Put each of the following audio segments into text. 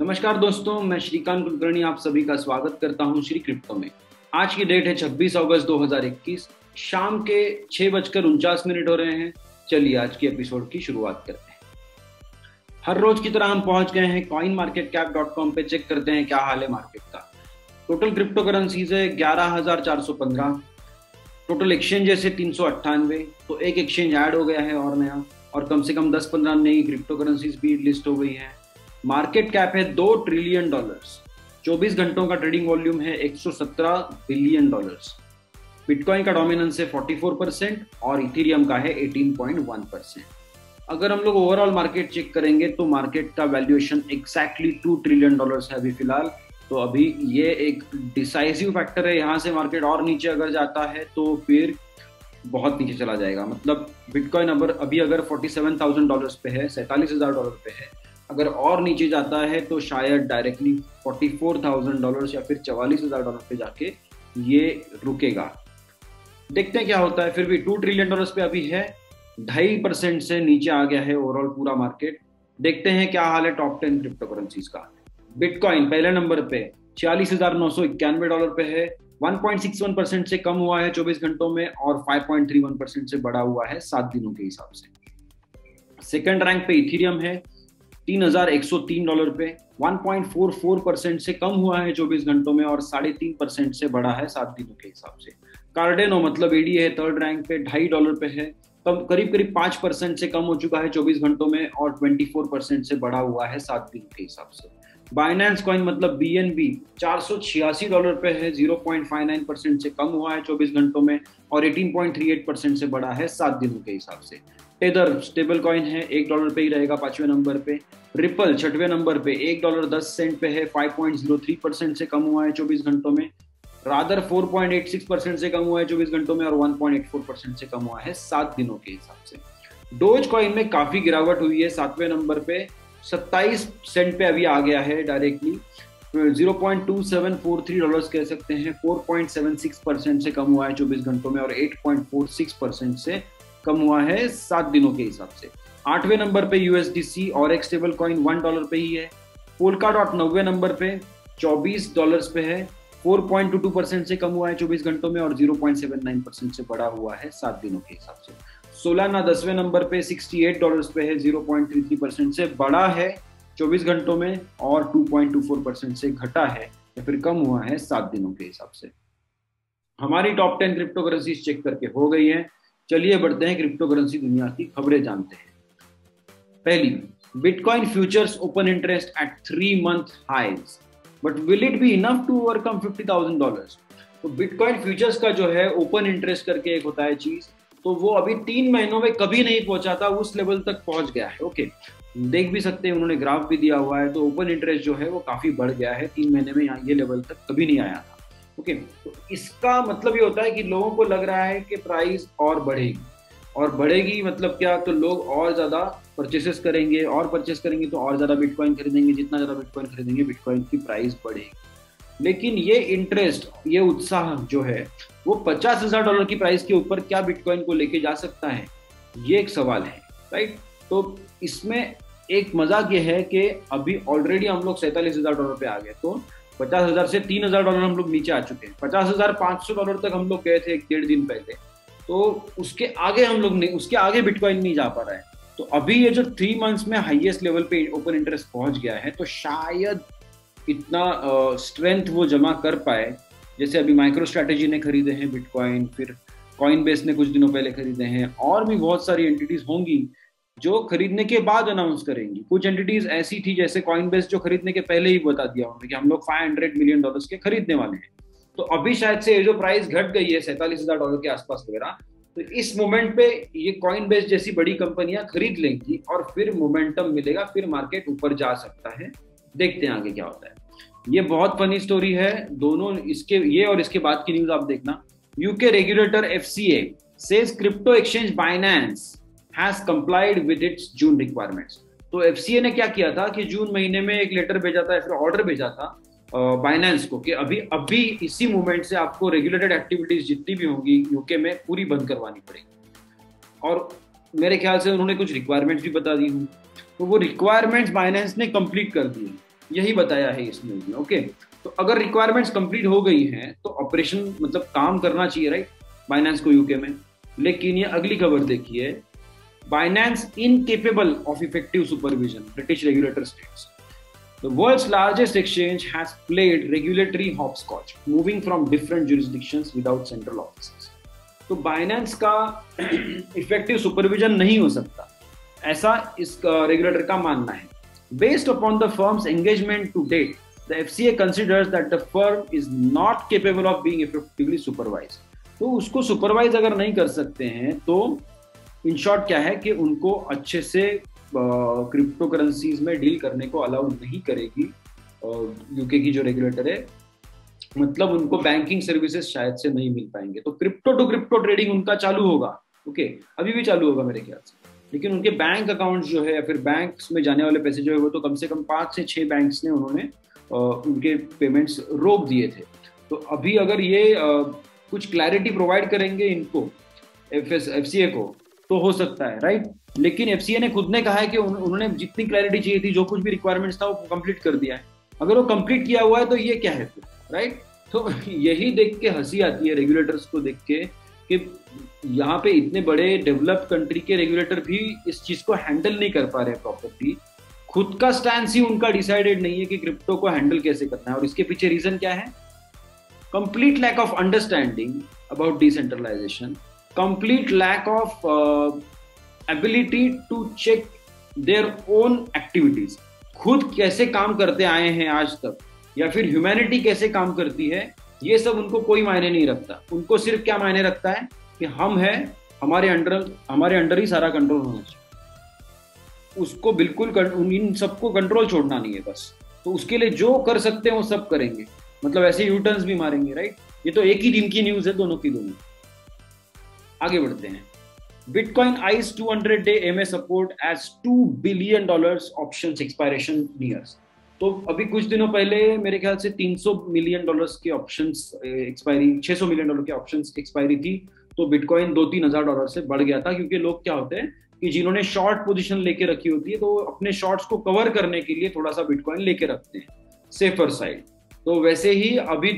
नमस्कार दोस्तों, मैं श्रीकांत कुलकर्णी आप सभी का स्वागत करता हूं श्री क्रिप्टो में। आज की डेट है 26 अगस्त 2021। शाम के 6:49 हो रहे हैं। चलिए आज की एपिसोड की शुरुआत करते हैं। हर रोज की तरह हम पहुंच गए हैं coinmarketcap.com पे। चेक करते हैं क्या हाल है मार्केट का। टोटल क्रिप्टो करेंसीज है 11,415। टोटल एक्सचेंजेस है 398। तो एक एक्सचेंज ऐड हो गया है और नया, और कम से कम 10-15 नई क्रिप्टो करेंसीज भी लिस्ट हो गई है। मार्केट कैप है $2 ट्रिलियन। 24 घंटों का ट्रेडिंग वॉल्यूम है $117 बिलियन। बिटकॉइन का डोमिनेंस है 44% और इथेरियम का है 18.1%। अगर हम लोग ओवरऑल मार्केट चेक करेंगे तो मार्केट का वैल्यूएशन एग्जैक्टली $2 ट्रिलियन है अभी फिलहाल। तो अभी ये एक डिसाइसिव फैक्टर है। यहाँ से मार्केट और नीचे अगर जाता है तो फिर बहुत नीचे चला जाएगा। मतलब बिटकॉइन अभी अगर $47,000 पे है, $47,000 पे है, अगर और नीचे जाता है तो शायद डायरेक्टली $44,000 या फिर $44,000 पे जाके ये रुकेगा। देखते हैं क्या होता है। फिर भी $2 ट्रिलियन पे अभी है, 2.5% से नीचे आ गया है ओवरऑल पूरा मार्केट। देखते हैं क्या हाल है टॉप 10 क्रिप्टो करेंसीज का। बिटकॉइन पहले नंबर पे $46,991 पे है, 1.61% से कम हुआ है 24 घंटों में और 5.31% से बढ़ा हुआ है 7 दिनों के हिसाब से। सेकंड रैंक पे इथेरियम है $3,103 पे, 1.44% से कम हुआ है 24 घंटों में और 3.5% से बढ़ा है 7 दिनों के हिसाब से। कार्डेनो मतलब एडी है थर्ड रैंक पे, $2.50 पे है, करीब 5% से कम हो चुका है 24 घंटों में और 24% से बढ़ा हुआ है 7 दिनों के हिसाब से। बाइनेंस कॉइन मतलब BNB $486 पे है, 0.59% से कम हुआ है 24 घंटों में और 18.38% से बढ़ा है 7 दिनों के हिसाब से। टेदर स्टेबल कॉइन है, $1 पे ही रहेगा 5वें नंबर पे। रिपल 6वें नंबर पे $1.10 पे है, 5.03% से कम हुआ है 24 घंटों में। रादर 4.86% से कम हुआ है 24 घंटों में और 1.84% से कम हुआ है 7 दिनों के हिसाब से। डोज कॉइन में काफी गिरावट हुई है, 7वें नंबर पे 27 सेंट पे अभी आ गया है डायरेक्टली, $0.2743 कह सकते हैं। 4.76% से कम हुआ है 24 घंटों में और 8.46% से कम हुआ है 7 दिनों के हिसाब से। 8वें नंबर पे USDC और एक स्टेबल कॉइन $1 पे ही है। पोलकाडॉट 9वें नंबर पे $24 पे है, 4.22% से कम हुआ है 24 घंटों में और 0.79% से बढ़ा हुआ है 7 दिनों के हिसाब से। सोलाना 10वें नंबर पे $68 पे है, 0.33% से बढ़ा है 24 घंटों में और 2.24% से घटा है या फिर कम हुआ है 7 दिनों के हिसाब से। हमारी टॉप 10 क्रिप्टो करेंसीज चेक करके हो गई है। चलिए बढ़ते हैं क्रिप्टो करेंसी दुनिया की खबरें जानते हैं। पहली, bitcoin futures open interest at 3-month highs, but will it be enough to overcome $50,000? तो बिटकॉइन फ्यूचर्स का जो है ओपन इंटरेस्ट करके एक होता है चीज, तो वो अभी 3 महीनों में कभी नहीं पहुंचा था, उस लेवल तक पहुंच गया है। ओके, देख भी सकते हैं, उन्होंने ग्राफ भी दिया हुआ है। तो ओपन इंटरेस्ट जो है वो काफी बढ़ गया है 3 महीने में, यहाँ ये लेवल तक कभी नहीं आया था। ओके, तो इसका मतलब ये होता है कि लोगों को लग रहा है कि प्राइस और बढ़ेगी, और बढ़ेगी मतलब क्या, तो लोग और ज्यादा परचेसेस करेंगे, और परचेस करेंगे तो और ज्यादा बिटकॉइन खरीदेंगे। जितना ज्यादा बिटकॉइन खरीदेंगे बिटकॉइन की प्राइस बढ़ेगी। लेकिन ये इंटरेस्ट, ये उत्साह जो है वो $50,000 की प्राइस के ऊपर क्या बिटकॉइन को लेके जा सकता है, ये एक सवाल है, राइट। तो इसमें एक मजाक ये है कि अभी ऑलरेडी हम लोग $47,000 पे आ गए, तो 50,000 से $3,000 हम लोग नीचे आ चुके हैं। $50,500 तक हम लोग गए थे 1-1.5 दिन पहले, तो उसके आगे हम लोग नहीं, उसके आगे बिटकॉइन नहीं जा पा रहा है। तो अभी ये जो 3 मंथ्स में हाईएस्ट लेवल पे ओपन इंटरेस्ट पहुंच गया है, तो शायद इतना स्ट्रेंथ वो जमा कर पाए। जैसे अभी माइक्रो स्ट्रैटेजी ने खरीदे हैं बिटकॉइन, फिर कॉइनबेस ने कुछ दिनों पहले खरीदे हैं, और भी बहुत सारी एंटिटीज होंगी जो खरीदने के बाद अनाउंस करेंगी। कुछ एंटिटीज ऐसी थी जैसे कॉइनबेस जो खरीदने के पहले ही बता दिया उन्होंने कि हम लोग $500 मिलियन के खरीदने वाले हैं। तो अभी शायद से ये जो प्राइस घट गई है $47,000 के आसपास वगैरह, तो इस मोमेंट पे ये कॉइनबेस जैसी बड़ी कंपनियां खरीद लेंगी और फिर मोमेंटम मिलेगा, फिर मार्केट ऊपर जा सकता है। देखते हैं आगे क्या होता है। ये बहुत फनी स्टोरी है दोनों, इसके ये और इसके बाद की न्यूज आप देखना। UK regulator FCA says crypto exchange Binance has complied with its June requirements। तो FCA ने क्या किया था कि जून महीने में एक लेटर भेजा था, फिर ऑर्डर भेजा था बाइनेंस को कि अभी इसी मूवमेंट से आपको रेगुलेटेड एक्टिविटीज जितनी भी होंगी यूके में पूरी बंद करवानी पड़ेगी। और मेरे ख्याल से उन्होंने कुछ रिक्वायरमेंट्स भी बता दी हूँ, तो वो रिक्वायरमेंट्स बाइनेंस ने कंप्लीट कर दी। यही बताया है इस न्यूज में। ओके, तो अगर रिक्वायरमेंट्स कंप्लीट हो गई हैं तो ऑपरेशन मतलब काम करना चाहिए, राइट, बाइनेंस को यूके में। लेकिन ये अगली खबर देखिए, Binance incapable of effective supervision, British regulator states the world's largest exchange has played regulatory hopscotch, moving from different jurisdictions without central offices. तो बाइनेंस का इफेक्टिव सुपरविजन नहीं हो सकता, ऐसा इस रेगुलेटर का मानना है। Based upon the firm's engagement to date, the FCA considers that the firm is not capable of being effectively supervised. तो उसको सुपरवाइज अगर नहीं कर सकते हैं तो इन शॉर्ट क्या है कि उनको अच्छे से क्रिप्टो करेंसीज में डील करने को अलाउ नहीं करेगी यूके की जो रेगुलेटर है, मतलब उनको बैंकिंग सर्विसेज शायद से नहीं मिल पाएंगे। तो क्रिप्टो टू क्रिप्टो ट्रेडिंग उनका चालू होगा, ओके, अभी भी चालू होगा मेरे ख्याल से, लेकिन उनके बैंक अकाउंट्स जो है या फिर बैंक्स में जाने वाले पैसे जो है वो तो कम से कम 5 से 6 बैंक्स ने उन्होंने उनके पेमेंट्स रोक दिए थे। तो अभी अगर ये कुछ क्लैरिटी प्रोवाइड करेंगे इनको एफसीए को तो हो सकता है, राइट। लेकिन एफसीए ने खुद ने कहा है कि उन्होंने जितनी क्लैरिटी चाहिए थी, जो कुछ भी रिक्वायरमेंट्स था वो कंप्लीट कर दिया है। अगर वो कंप्लीट किया हुआ है तो ये क्या है फिर, राइट। तो यही देख के हंसी आती है रेगुलेटर्स को देख के कि यहाँ पे इतने बड़े डेवलप्ड कंट्री के रेगुलेटर भी इस चीज को हैंडल नहीं कर पा रहे हैं प्रॉपर्ली। खुद का स्टैंड ही उनका डिसाइडेड नहीं है कि क्रिप्टो को हैंडल कैसे करना है। और इसके पीछे रीजन क्या है? Complete lack of understanding about decentralisation, complete lack of ability to check their own activities। खुद कैसे काम करते आए हैं आज तक, या फिर ह्यूमैनिटी कैसे काम करती है, ये सब उनको कोई मायने नहीं रखता। उनको सिर्फ क्या मायने रखता है कि हम हैं, हमारे अंडर ही सारा कंट्रोल होना चाहिए। उसको बिल्कुल इन सबको कंट्रोल छोड़ना नहीं है बस। तो उसके लिए जो कर सकते हैं वो सब करेंगे, मतलब ऐसे यू टर्न्स भी मारेंगे, राइट। ये तो एक ही दिन की न्यूज है दोनों की दोनों। आगे बढ़ते हैं। Bitcoin eyes 200-day EMA support as $2 billion options expiration nears। तो अभी कुछ दिनों पहले मेरे ख्याल से $300 मिलियन के ऑप्शंस एक्सपायरी, $600 मिलियन के ऑप्शंस एक्सपायरी थी। तो बिटकॉइन $2-3 से बढ़ गया था, क्योंकि लोग क्या होते हैं कि जिन्होंने शॉर्ट पोजीशन लेके रखी होती है तो अपने शॉर्ट्स को कवर करने के लिए थोड़ा सा बिटकॉइन लेके रखते हैं सेफर साइड। तो वैसे ही अभी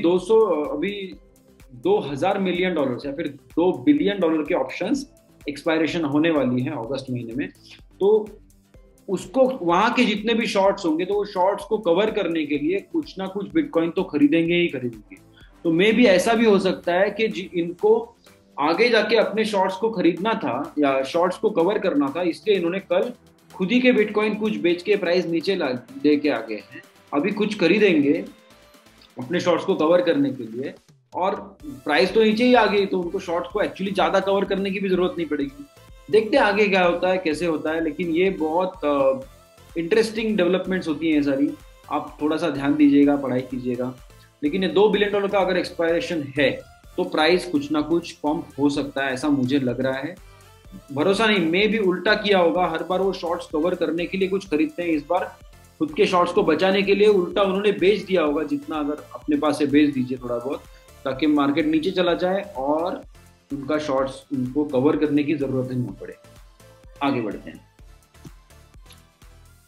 2000 मिलियन डॉलर या फिर $2 बिलियन के ऑप्शंस एक्सपायरेशन होने वाली है अगस्त महीने में। तो उसको वहां के जितने भी शॉर्ट्स होंगे तो वो शॉर्ट्स को कवर करने के लिए कुछ ना कुछ बिटकॉइन तो खरीदेंगे ही खरीदेंगे। तो मे भी ऐसा भी हो सकता है कि इनको आगे जाके अपने शॉर्ट्स को खरीदना था या शॉर्ट्स को कवर करना था, इसलिए इन्होंने कल खुद ही के बिटकॉइन कुछ बेच के प्राइस नीचे दे के आ गए हैं। अभी कुछ खरीदेंगे अपने शॉर्ट्स को कवर करने के लिए, और प्राइस तो नीचे ही आ गई, तो उनको शॉर्ट्स को एक्चुअली ज्यादा कवर करने की भी जरूरत नहीं पड़ेगी। देखते हैं आगे क्या होता है, कैसे होता है। लेकिन ये बहुत इंटरेस्टिंग डेवलपमेंट्स होती हैं सारी, आप थोड़ा सा ध्यान दीजिएगा, पढ़ाई कीजिएगा। लेकिन ये $2 बिलियन का अगर एक्सपायरेशन है तो प्राइस कुछ ना कुछ पंप हो सकता है, ऐसा मुझे लग रहा है। भरोसा नहीं, मे भी उल्टा किया होगा। हर बार वो शॉर्ट्स कवर करने के लिए कुछ खरीदते हैं, इस बार खुद के शॉर्ट्स को बचाने के लिए उल्टा उन्होंने बेच दिया होगा। जितना अगर अपने पास से बेच दीजिए थोड़ा बहुत, ताकि मार्केट नीचे चला जाए और उनका शॉर्ट्स उनको कवर करने की जरूरत नहीं पड़े। आगे बढ़ते हैं।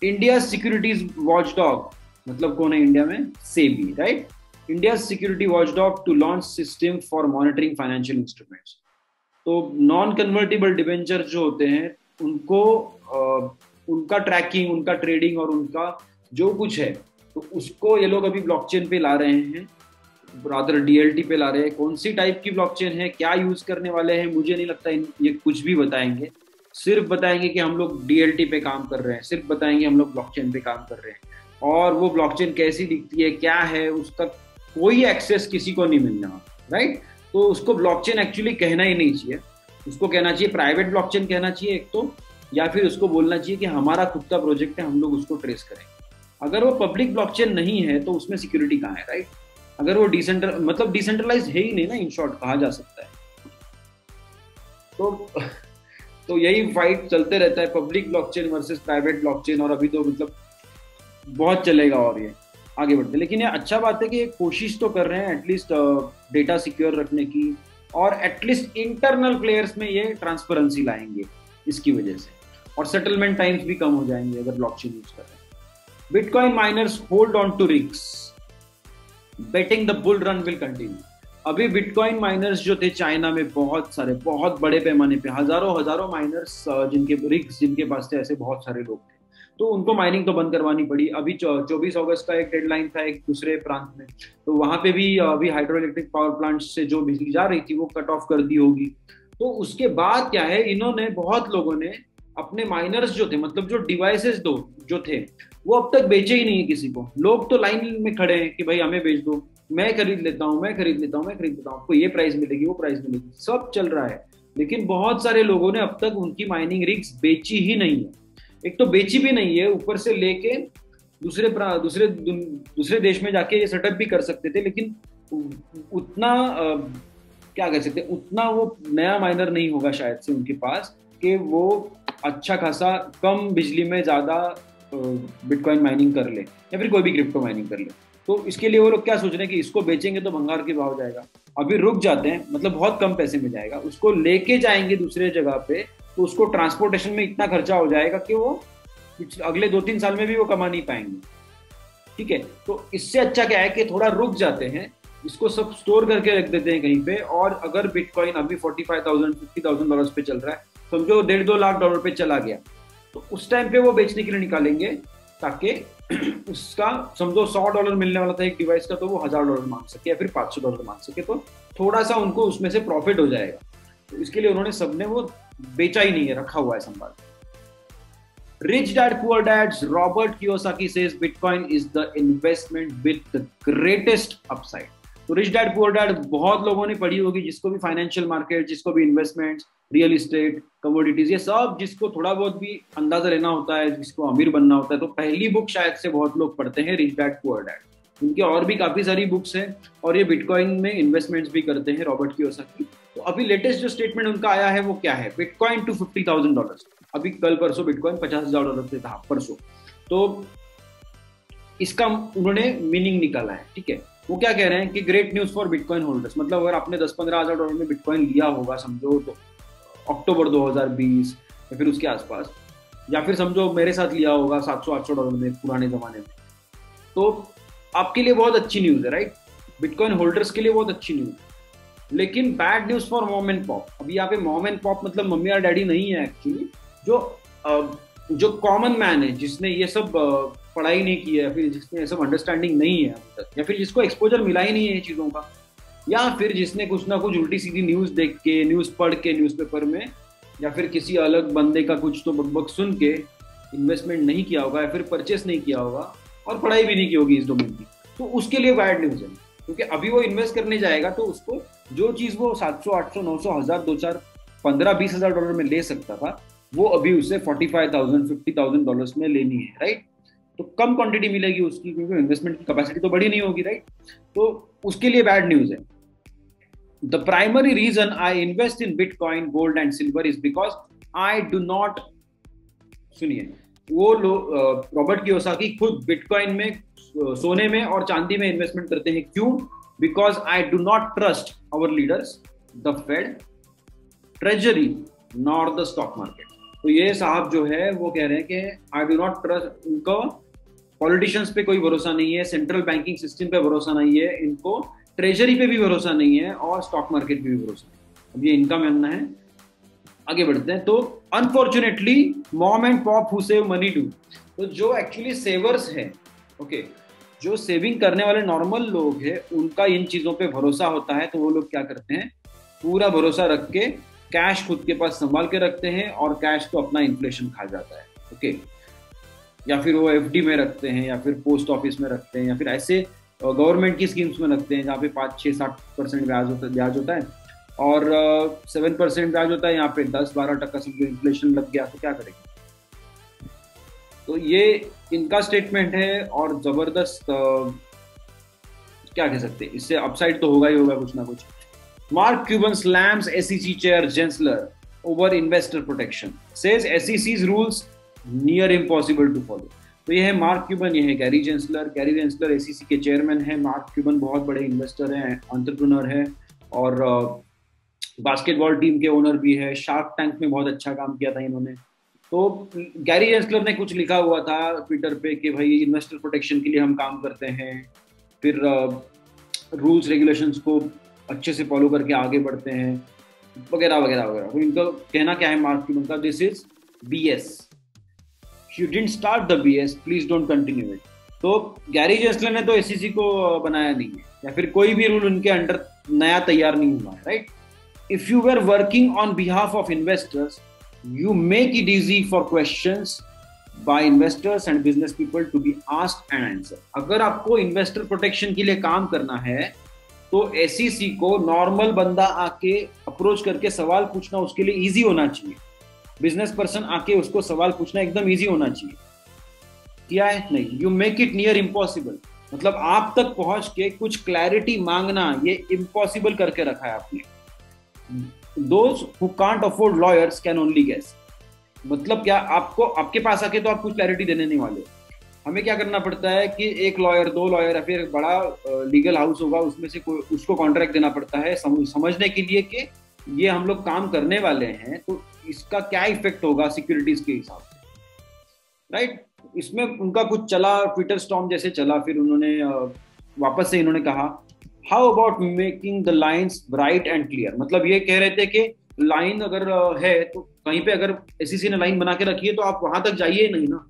इंडिया सिक्योरिटीज वॉचडॉग, मतलब कौन है इंडिया में? SEBI, right. India security watchdog to launch system for monitoring financial instruments. तो नॉन कन्वर्टेबल डिबेंचर जो होते हैं उनको उनका ट्रैकिंग, उनका ट्रेडिंग और उनका जो कुछ है, तो उसको ये लोग अभी ब्लॉकचेन पे ला रहे हैं, रादर डीएलटी पे ला रहे हैं। कौन सी टाइप की ब्लॉकचेन है, क्या यूज करने वाले हैं, मुझे नहीं लगता ये कुछ भी बताएंगे। सिर्फ बताएंगे कि हम लोग डीएलटी पे काम कर रहे हैं, सिर्फ बताएंगे हम लोग ब्लॉकचेन पे काम कर रहे हैं, और वो ब्लॉकचेन कैसी दिखती है, क्या है, उसका कोई एक्सेस किसी को नहीं मिलना, राइट। तो उसको ब्लॉकचेन एक्चुअली कहना ही नहीं चाहिए, उसको कहना चाहिए प्राइवेट ब्लॉकचेन कहना चाहिए एक तो, या फिर उसको बोलना चाहिए कि हमारा खुद का प्रोजेक्ट है, हम लोग उसको ट्रेस करेंगे। अगर वो पब्लिक ब्लॉकचेन नहीं है तो उसमें सिक्योरिटी कहाँ है, राइट। अगर वो डिसेंट्रलाइज है ही नहीं ना, इन शॉर्ट कहा जा सकता है। तो यही फाइट चलते रहता है, public blockchain versus private blockchain, और अभी तो मतलब बहुत चलेगा और ये आगे बढ़ते। लेकिन ये अच्छा बात है कि एक कोशिश तो कर रहे हैं एटलीस्ट डेटा सिक्योर रखने की, और एटलीस्ट इंटरनल प्लेयर्स में ये ट्रांसपेरेंसी लाएंगे इसकी वजह से, और सेटलमेंट टाइम्स भी कम हो जाएंगे अगर ब्लॉकचेन यूज कर रहे हैं। Bitcoin miners hold on to rigs, betting the bull run will continue. अभी बिटकॉइन माइनर्स जो थे चाइना में बहुत सारे, बहुत बड़े पैमाने पे हजारों माइनर्स जिनके रिग्स जिनके पास थे, ऐसे बहुत सारे लोग थे, तो उनको माइनिंग तो बंद करवानी पड़ी। अभी 24 अगस्त का एक डेडलाइन था एक दूसरे प्रांत में, तो वहां पे भी अभी हाइड्रो इलेक्ट्रिक पावर प्लांट से जो बिजली जा रही थी वो कट ऑफ कर दी होगी। तो उसके बाद क्या है, इन्होंने बहुत लोगों ने अपने माइनर्स जो थे, मतलब जो डिवाइसेस दो जो थे, वो अब तक बेचे ही नहीं है किसी को। लोग तो लाइन में खड़े हैं कि भाई हमें बेच दो, मैं खरीद लेता हूँ, मैं खरीद लेता हूँ, मैं खरीद लेता हूँ, आपको ये प्राइस मिलेगी, वो प्राइस मिलेगी, सब चल रहा है। लेकिन बहुत सारे लोगों ने अब तक उनकी माइनिंग रिग्स बेची ही नहीं है। एक तो बेची भी नहीं है, ऊपर से लेके दूसरे देश में जाके ये सेटअप भी कर सकते थे, लेकिन उतना क्या कह सकते, उतना वो नया माइनर नहीं होगा शायद से उनके पास कि वो अच्छा खासा कम बिजली में ज्यादा बिटकॉइन माइनिंग कर ले या फिर कोई भी क्रिप्टो माइनिंग कर ले। तो इसके लिए वो लोग क्या सोच रहे हैं कि इसको बेचेंगे तो भंगार के भाव जाएगा, अभी रुक जाते हैं, मतलब बहुत कम पैसे में जाएगा, उसको लेके जाएंगे दूसरे जगह पे, तो उसको ट्रांसपोर्टेशन में इतना खर्चा हो जाएगा कि वो अगले 2-3 साल में भी वो कमा नहीं पाएंगे। ठीक है, तो इससे अच्छा क्या है कि थोड़ा रुक जाते हैं, इसको सब स्टोर करके रख देते हैं कहीं पे, और अगर बिटकॉइन अभी $45,000-50,000 पे चल रहा है, समझो 1.5-2 लाख डॉलर पे चला गया, तो उस टाइम पे वो बेचने के लिए निकालेंगे, ताकि उसका समझो $100 मिलने वाला था एक डिवाइस का, तो वो $1000 मांग सके या फिर $500 मांग सके, तो थोड़ा सा उनको उसमें से प्रॉफिट हो जाएगा। तो इसके लिए उन्होंने सबने वो बेचा ही नहीं है, रखा हुआ है संभाल। Rich Dad Poor Dad's Robert Kiyosaki says Bitcoin is the investment with the greatest upside. तो रिच डैड पुअर डैड बहुत लोगों ने पढ़ी होगी, जिसको भी फाइनेंशियल मार्केट, जिसको भी इन्वेस्टमेंट्स, रियल इस्टेट, कमोडिटीज, ये सब जिसको थोड़ा बहुत भी अंदाजा लेना होता है, जिसको अमीर बनना होता है, तो पहली बुक शायद से बहुत लोग पढ़ते हैं रिच डैड पुअर डैड। उनके और भी काफी सारी बुक्स हैं, और ये बिटकॉइन में इन्वेस्टमेंट्स भी करते हैं, रॉबर्ट कियोसाकी। तो अभी लेटेस्ट जो स्टेटमेंट उनका आया है वो क्या है, बिटकॉइन टू $50,000। अभी कल परसों बिटकॉइन $50,000 पे था परसों, तो इसका उन्होंने मीनिंग निकाला है। ठीक है, वो क्या कह रहे हैं कि great news for bitcoin holders, मतलब अगर आपने $10-15,000 में बिटकॉइन लिया होगा समझो, तो अक्टूबर 2020 या फिर उसके आसपास, या फिर समझो मेरे साथ लिया होगा $700-800 में पुराने जमाने में, तो आपके लिए बहुत अच्छी न्यूज है, राइट? बिटकॉइन होल्डर्स के लिए बहुत अच्छी न्यूज है। लेकिन bad news for mom and pop. अभी यहाँ पे मॉम एंड पॉप मतलब मम्मी और डैडी नहीं है एक्चुअली, जो कॉमन मैन है, जिसने ये सब पढ़ाई नहीं की है, या फिर जिसने ये सब अंडरस्टैंडिंग नहीं है अभी तक, या फिर जिसको एक्सपोजर मिला ही नहीं है ये चीज़ों का, या फिर जिसने कुछ ना कुछ उल्टी सीधी न्यूज़ देख के, न्यूज़ पढ़ के न्यूज़पेपर में, या फिर किसी अलग बंदे का कुछ तो बकबक सुन के इन्वेस्टमेंट नहीं किया होगा, या फिर परचेस नहीं किया होगा, और पढ़ाई भी नहीं की होगी इस डोमेन की, तो उसके लिए बैड न्यूज़ है। क्योंकि अभी वो इन्वेस्ट करने जाएगा तो उसको जो चीज़ वो 700, 800, 900, 1000, 2000, 15, $20,000 में ले सकता था, वो अभी उसे $45,000, $50,000 में लेनी है, राइट? तो कम क्वांटिटी मिलेगी उसकी, क्योंकि इन्वेस्टमेंट की कैपेसिटी तो बड़ी नहीं होगी, राइट? तो उसके लिए बैड न्यूज है। The primary reason I invest in bitcoin, gold and silver is because I do not, सुनिए, वो रॉबर्ट कियोसाकी खुद बिटकॉइन में, सोने में और चांदी में इन्वेस्टमेंट करते हैं। क्यों? Because I do not trust our leaders, the Fed, treasury, nor the stock market. तो ये साहब जो है वो कह रहे हैं कि आई डू नॉट ट्रस्ट, उनको पॉलिटिशियंस पे कोई भरोसा नहीं है, सेंट्रल बैंकिंग सिस्टम पे भरोसा नहीं है, इनको ट्रेजरी पे भी भरोसा नहीं है, और स्टॉक मार्केट पे भी भरोसा नहीं है। अब ये इनका मानना है। आगे बढ़ते हैं। तो unfortunately mom and pop who save money do, तो जो एक्चुअली सेवर्स है, ओके, जो सेविंग करने वाले नॉर्मल लोग हैं, उनका इन चीजों पे भरोसा होता है, तो वो लोग क्या करते हैं, पूरा भरोसा रख के कैश खुद के पास संभाल के रखते हैं, और कैश तो अपना इन्फ्लेशन खा जाता है, ओके। या फिर वो एफडी में रखते हैं, या फिर पोस्ट ऑफिस में रखते हैं, या फिर ऐसे गवर्नमेंट की स्कीम्स में रखते हैं जहाँ पे 5-6-7% ब्याज होता है, और 7% ब्याज होता है, यहाँ पे 10-12% समझो इन्फ्लेशन लग गया तो क्या करेंगे। तो ये इनका स्टेटमेंट है, और जबरदस्त क्या कह सकते हैं, इससे अपसाइड तो होगा ही होगा कुछ ना कुछ। Mark Cuban slams SEC chair Gensler over investor protection, says SEC's rules near impossible to follow। तो ये है मार्क क्यूबन, ये है गैरी जेंसलर। गैरी जेंसलर SEC के चेयरमैन है, मार्क क्यूबन बहुत बड़े इन्वेस्टर हैं, एंटरप्रेन्योर है, और बास्केटबॉल टीम के ओनर भी है। शार्क टैंक में बहुत अच्छा काम किया था इन्होंने। तो गैरी जेंसलर ने कुछ लिखा हुआ था ट्विटर पे कि भाई इन्वेस्टर प्रोटेक्शन के लिए हम काम करते हैं, फिर रूल्स रेगुलेशंस को अच्छे से फॉलो करके आगे बढ़ते हैं, वगैरह वगैरह वगैरह। तो इनका कहना क्या है मार्क क्यूबन का, this is BS, you didn't start the BS, please don't continue it. तो गैरी जेंसलर ने तो SEC को बनाया नहीं है, या फिर कोई भी रूल उनके अंडर नया तैयार नहीं हुआ है, right. If you were working on behalf of investors, you make it easy for questions by investors and business people to be asked and answered। अगर आपको इन्वेस्टर प्रोटेक्शन के लिए काम करना है तो SEC को नॉर्मल बंदा आके अप्रोच करके सवाल पूछना उसके लिए इजी होना चाहिए। बिजनेस पर्सन आके उसको सवाल पूछना एकदम इजी होना चाहिए। किया है? नहीं। You make it near impossible, मतलब आप तक पहुंच के कुछ क्लैरिटी मांगना ये इम्पॉसिबल करके रखा है आपने। Those who can't afford lawyers can only guess। मतलब क्या, आपको आपके पास आके तो आप कुछ क्लैरिटी देने नहीं वाले। हमें क्या करना पड़ता है कि एक लॉयर, दो लॉयर या फिर एक बड़ा लीगल हाउस होगा उसमें से कोई उसको कॉन्ट्रैक्ट देना पड़ता है समझने के लिए कि ये हम लोग काम करने वाले हैं तो इसका क्या इफेक्ट होगा सिक्योरिटीज के हिसाब से, राइट। इसमें उनका कुछ चला, ट्विटर स्टॉर्म जैसे चला, फिर उन्होंने वापस से इन्होंने कहा how about making the lines bright and clear. मतलब ये कह रहे थे कि लाइन अगर है तो कहीं पे अगर SEC ने लाइन बना के रखी है तो आप वहां तक जाइए नहीं ना,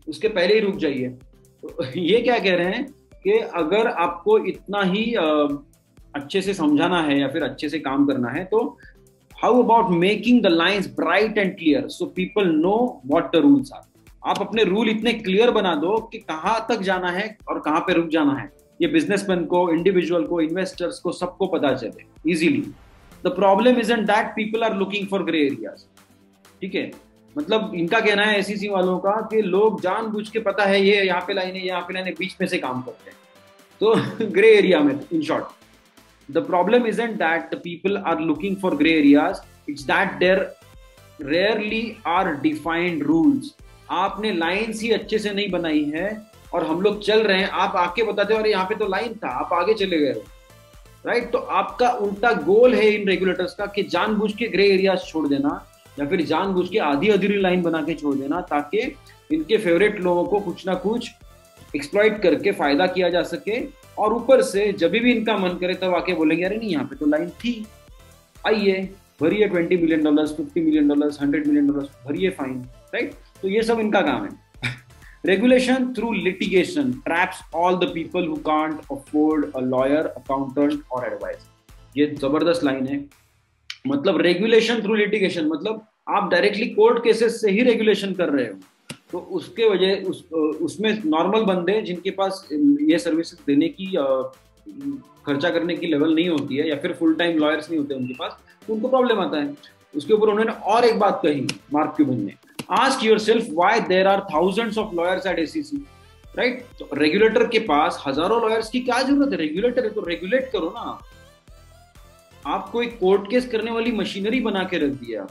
उसके पहले ही रुक जाइए। तो ये क्या कह रहे हैं कि अगर आपको इतना ही अच्छे से समझाना है या फिर अच्छे से काम करना है तो how about making the lines bright and clear so people know what the rules are. आप अपने रूल इतने क्लियर बना दो कि कहाँ तक जाना है और कहाँ पे रुक जाना है, ये बिजनेसमैन को, इंडिविजुअल को, इन्वेस्टर्स को, सबको पता चले easily. The problem isn't that people are looking for grey areas. ठीक है, मतलब इनका कहना है SEC वालों का कि लोग जानबूझ के, पता है ये यहाँ पे लाइन है, यहाँ पे लाइन है, बीच में से काम करते हैं, तो ग्रे एरिया में। In short the problem isn't that the people are looking for grey areas, it's that there rarely are defined rules. आपने लाइन्स ही अच्छे से नहीं बनाई है और हम लोग चल रहे हैं, आप आके बताते हो अरे यहाँ पे तो लाइन था, आप आगे चले गए हो, राइट। तो आपका उल्टा गोल है इन रेगुलेटर्स का कि जानबूझ के ग्रे एरियाज छोड़ देना या फिर जानबूझ के आधी अधूरी लाइन बना के छोड़ देना ताकि इनके फेवरेट लोगों को कुछ ना कुछ एक्सप्लॉइट करके फायदा किया जा सके। और ऊपर से जब भी इनका मन करे तब आके बोलेंगे अरे नहीं यहाँ पे तो लाइन थी, आइए भरिए $20 मिलियन, $50 मिलियन, $100 मिलियन भरिए, फाइन, राइट। तो ये सब इनका काम है। Regulation through litigation traps all the people who can't afford a lawyer, accountant or advisor। ये जबरदस्त लाइन है। मतलब रेगुलेशन थ्रू लिटिगेशन, मतलब आप डायरेक्टली कोर्ट केसेस से ही रेगुलेशन कर रहे हो, तो उसके वजह उसमें नॉर्मल बंदे जिनके पास ये सर्विसेज देने की खर्चा करने की लेवल नहीं होती है या फिर फुल टाइम लॉयर्स नहीं होते उनके पास, तो उनको प्रॉब्लम आता है। उसके ऊपर उन्होंने और एक बात कही मार्क क्यूबन ने, Ask yourself why there are thousands of lawyers at SEC, right? तो रेगुलेटर के पास हजारों लॉयर्स की क्या जरूरत है? रेगुलेटर है तो रेगुलेट करो ना। आप कोई कोर्ट केस करने वाली मशीनरी बना के रख दिया।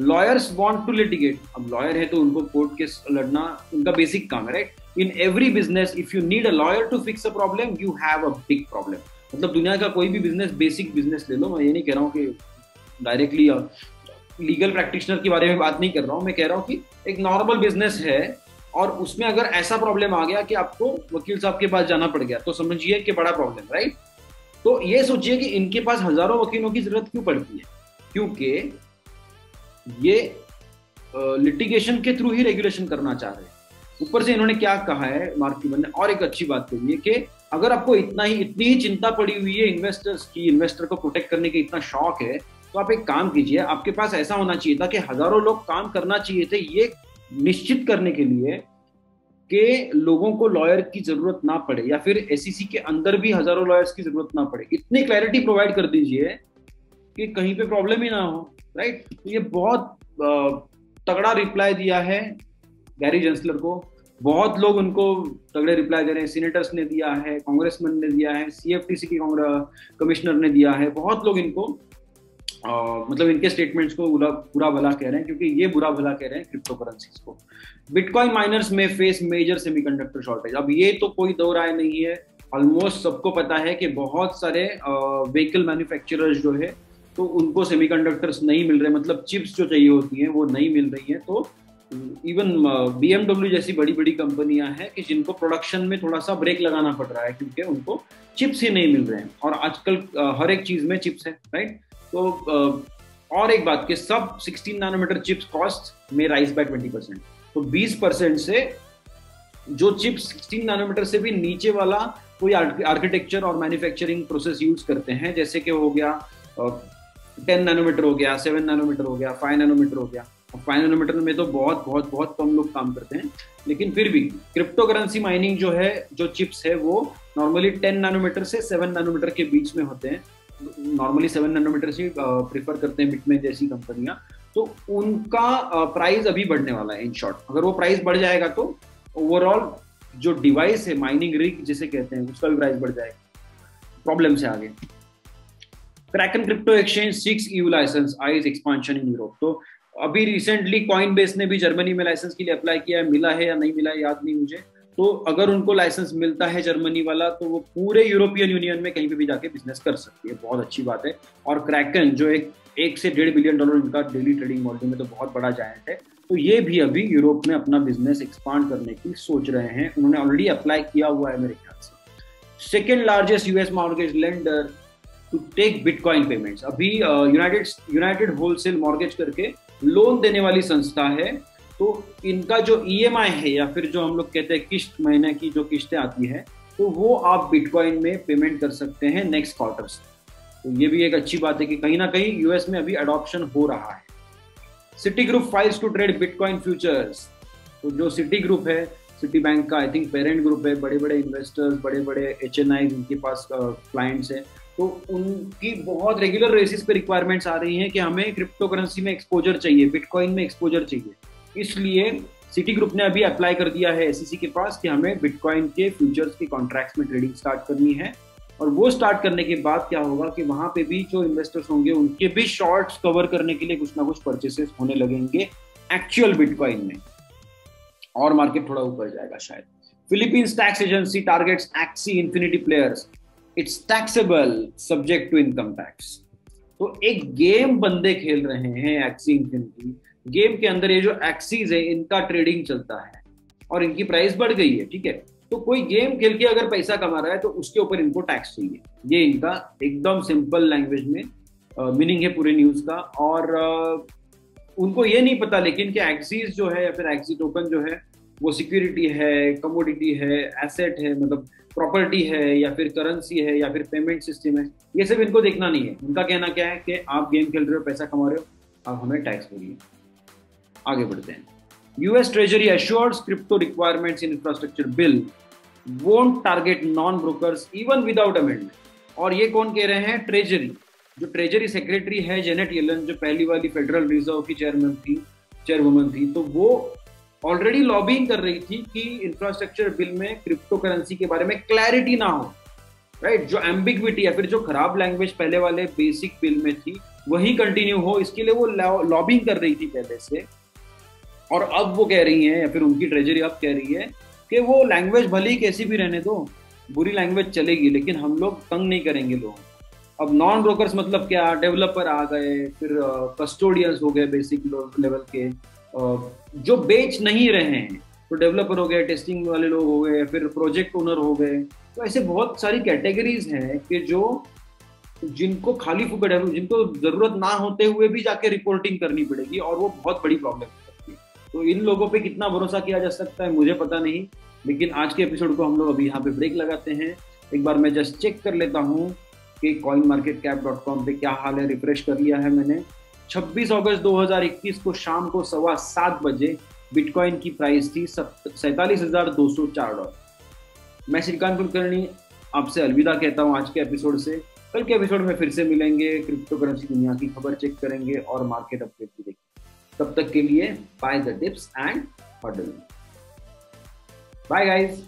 लॉयर्स वांट टू लिटिगेट, अब लॉयर है तो उनको कोर्ट केस लड़ना उनका बेसिक काम है, right. In every business if you need a lawyer to fix a problem you have a big problem. मतलब दुनिया का कोई भी बिजनेस, बेसिक बिजनेस ले लो, मैं ये नहीं कह रहा हूँ कि डायरेक्टली लीगल प्रैक्टिशनर के बारे में बात नहीं कर रहा हूं, मैं कह रहा हूं कि एक नॉर्मल बिजनेस है और उसमें अगर ऐसा प्रॉब्लम आ गया कि आपको वकील साहब के पास जाना पड़ गया तो समझिए कि बड़ा प्रॉब्लम, राइट। तो ये सोचिए कि इनके पास हजारों वकीलों की जरूरत क्यों पड़ती है, क्योंकि ये लिटिगेशन के थ्रू ही रेगुलेशन करना चाह रहे हैं। ऊपर से इन्होंने क्या कहा है मार्क क्यूबन ने, और एक अच्छी बात कही है कि अगर आपको इतनी ही चिंता पड़ी हुई है इन्वेस्टर्स की, इन्वेस्टर को प्रोटेक्ट करने की इतना शौक है, तो आप एक काम कीजिए, आपके पास ऐसा होना चाहिए था कि हजारों लोग काम करना चाहिए थे ये निश्चित करने के लिए कि लोगों को लॉयर की जरूरत ना पड़े या फिर SEC के अंदर भी हजारों लॉयर्स की जरूरत ना पड़े। इतनी क्लैरिटी प्रोवाइड कर दीजिए कि कहीं पे प्रॉब्लम ही ना हो, राइट। तो ये बहुत तगड़ा रिप्लाई दिया है गैरी जेंसलर को। बहुत लोग उनको तगड़े रिप्लाई दे रहे हैं, सीनेटर्स ने दिया है, कांग्रेसमैन ने दिया है, CFTC की कमिश्नर ने दिया है, बहुत लोग इनको मतलब इनके स्टेटमेंट्स को बुरा भला कह रहे हैं, क्योंकि ये बुरा भला कह रहे हैं क्रिप्टो करेंसीज को। बिटकॉइन माइनर्स में फेस मेजर सेमीकंडक्टर शॉर्टेज। अब ये तो कोई दो राय नहीं है, ऑलमोस्ट सबको पता है कि बहुत सारे व्हीकल मैन्युफैक्चरर्स जो है तो उनको सेमीकंडक्टर्स नहीं मिल रहे, मतलब चिप्स जो चाहिए होती हैं वो नहीं मिल रही हैं। तो इवन BMW जैसी बड़ी बड़ी कंपनियां हैं कि जिनको प्रोडक्शन में थोड़ा सा ब्रेक लगाना पड़ रहा है क्योंकि उनको चिप्स ही नहीं मिल रहे हैं। और आजकल हर एक चीज में चिप्स है, राइट। तो और एक बात कि सब 16 नैनोमीटर चिप्स कॉस्ट में राइज बाय 20%। तो 20% से जो चिप्स 16 नैनोमीटर से भी नीचे वाला कोई आर्किटेक्चर और मैन्युफैक्चरिंग प्रोसेस यूज करते हैं, जैसे कि हो गया 10 नैनोमीटर हो गया, 7 नैनोमीटर हो गया, 5 नैनोमीटर हो गया। 5 नैनोमीटर में तो बहुत बहुत बहुत कम लोग काम करते हैं, लेकिन फिर भी क्रिप्टो करेंसी माइनिंग जो है, जो चिप्स है, वो नॉर्मली 10 नैनोमीटर से 7 नैनोमीटर के बीच में होते हैं। नॉर्मली 7 नैनोमीटर से प्रीफर करते हैं बिटमेन जैसी कंपनियां। तो उनका प्राइस अभी बढ़ने वाला है। इन शॉर्ट, अगर वो प्राइस बढ़ जाएगा तो ओवरऑल जो डिवाइस है, माइनिंग रिग जिसे कहते हैं, उसका भी प्राइस बढ़ जाएगा। प्रॉब्लम से आगे, Kraken crypto exchange 6 EU licence eyes expansion in Europe. तो अभी रिसेंटली कॉइनबेस ने भी जर्मनी में लाइसेंस के लिए अप्लाई किया है, मिला है या नहीं मिला है याद नहीं मुझे। तो अगर उनको लाइसेंस मिलता है जर्मनी वाला, तो वो पूरे यूरोपियन यूनियन में कहीं पे भी जाके बिजनेस कर सकती है। बहुत अच्छी बात है। और क्रैकन जो एक से $1.5 बिलियन इनका डेली ट्रेडिंग वॉल्यूम में, तो बहुत बड़ा जायंट है। तो ये भी अभी यूरोप में अपना बिजनेस एक्सपांड करने की सोच रहे हैं। उन्होंने ऑलरेडी अप्लाई किया हुआ है मेरे ख्याल से। Second largest US mortgage lender to take bitcoin payments. अभी यूनाइटेड होलसेल मॉर्गेज करके लोन देने वाली संस्था है। तो इनका जो EMI है, या फिर जो हम लोग कहते हैं किस्त, महीने की जो किस्तें आती है, तो वो आप बिटकॉइन में पेमेंट कर सकते हैं नेक्स्ट क्वार्टर से। तो ये भी एक अच्छी बात है कि कहीं ना कहीं US में अभी अडॉप्शन हो रहा है। City group files to trade bitcoin futures. तो जो सिटी ग्रुप है, सिटी बैंक का आई थिंक पेरेंट ग्रुप है, बड़े बड़े इन्वेस्टर्स, बड़े बड़े HNI उनके पास क्लाइंट्स हैं। तो उनकी बहुत रेगुलर बेसिस पे रिक्वायरमेंट्स आ रही हैं कि हमें क्रिप्टो करेंसी में एक्सपोजर चाहिए, बिटकॉइन में एक्सपोजर चाहिए। इसलिए सिटी ग्रुप ने अभी अप्लाई कर दिया है SEC के पास कि हमें बिटकॉइन के फ्यूचर्स के कॉन्ट्रैक्ट्स में ट्रेडिंग स्टार्ट करनी है। और वो स्टार्ट करने के बाद क्या होगा कि वहां पे भी जो इन्वेस्टर्स होंगे उनके भी शॉर्ट्स कवर करने के लिए कुछ ना कुछ परचेसेस होने लगेंगे एक्चुअल बिटकॉइन में, और मार्केट थोड़ा ऊपर जाएगा शायद। Philippines tax agency targets Axie Infinity players, it's taxable subject to income tax. तो एक गेम बंदे खेल रहे हैं एक्सी इन्फिनिटी। गेम के अंदर ये जो एक्सीज है, इनका ट्रेडिंग चलता है और इनकी प्राइस बढ़ गई है, ठीक है। तो कोई गेम खेल के अगर पैसा कमा रहा है तो उसके ऊपर इनको टैक्स चाहिए। ये इनका एकदम सिंपल लैंग्वेज में मीनिंग है पूरे न्यूज का। और उनको ये नहीं पता लेकिन कि एक्सीज जो है या फिर एक्सी टोकन जो है वो सिक्योरिटी है, कमोडिटी है, एसेट है, मतलब प्रॉपर्टी है, या फिर करेंसी है, या फिर पेमेंट सिस्टम है। ये सब इनको देखना नहीं है। उनका कहना क्या है कि आप गेम खेल रहे हो, पैसा कमा रहे हो, आप हमें टैक्स भरिए। आगे बढ़ते हैं। US Treasury assures crypto requirements in infrastructure bill won't target non-brokers even without amendment। और ये कौन कह रहे हैं? ट्रेजरी। जो ट्रेजरी सेक्रेटरी है जेनेट येलन, जो पहली वाली फेडरल रिजर्व की चेयरवुमन थी, तो वो ऑलरेडी लॉबिंग कर रही थी कि इंफ्रास्ट्रक्चर बिल में क्रिप्टो करेंसी के बारे में क्लैरिटी ना हो, राइट। जो एम्बिग्विटी या फिर जो खराब लैंग्वेज पहले वाले बेसिक बिल में थी वही कंटिन्यू हो, इसके लिए वो लॉबिंग कर रही थी पहले से। और अब वो कह रही है, या फिर उनकी ट्रेजरी अब कह रही है कि वो लैंग्वेज भले ही कैसी भी रहने दो, बुरी लैंग्वेज चलेगी, लेकिन हम लोग तंग नहीं करेंगे लोग। अब नॉन ब्रोकर्स मतलब क्या? डेवलपर आ गए, फिर कस्टोडियंस हो गए बेसिक लेवल के, जो बेच नहीं रहे हैं, तो डेवलपर हो गए, टेस्टिंग वाले लोग हो गए, फिर प्रोजेक्ट ओनर हो गए। तो ऐसे बहुत सारी कैटेगरीज हैं कि जो जिनको खाली फुकट है, जिनको जरूरत ना होते हुए भी जाके रिपोर्टिंग करनी पड़ेगी, और वो बहुत बड़ी प्रॉब्लम है। तो इन लोगों पे कितना भरोसा किया जा सकता है मुझे पता नहीं, लेकिन आज के एपिसोड को हम लोग अभी यहाँ पे ब्रेक लगाते हैं। एक बार मैं जस्ट चेक कर लेता हूँ कि coinmarketcap.com पे क्या हाल है। रिफ्रेश कर लिया है मैंने। 26 अगस्त 2021 को शाम को 7:15 बजे बिटकॉइन की प्राइस थी $47,204। मैं श्रीकांत कुलकर्णी आपसे अलविदा कहता हूँ आज के एपिसोड से। कल के एपिसोड में फिर से मिलेंगे, क्रिप्टो करेंसी दुनिया की खबर चेक करेंगे और मार्केट अपडेट भी देखेंगे। तब तक के लिए buy the dips and hodl. Bye guys.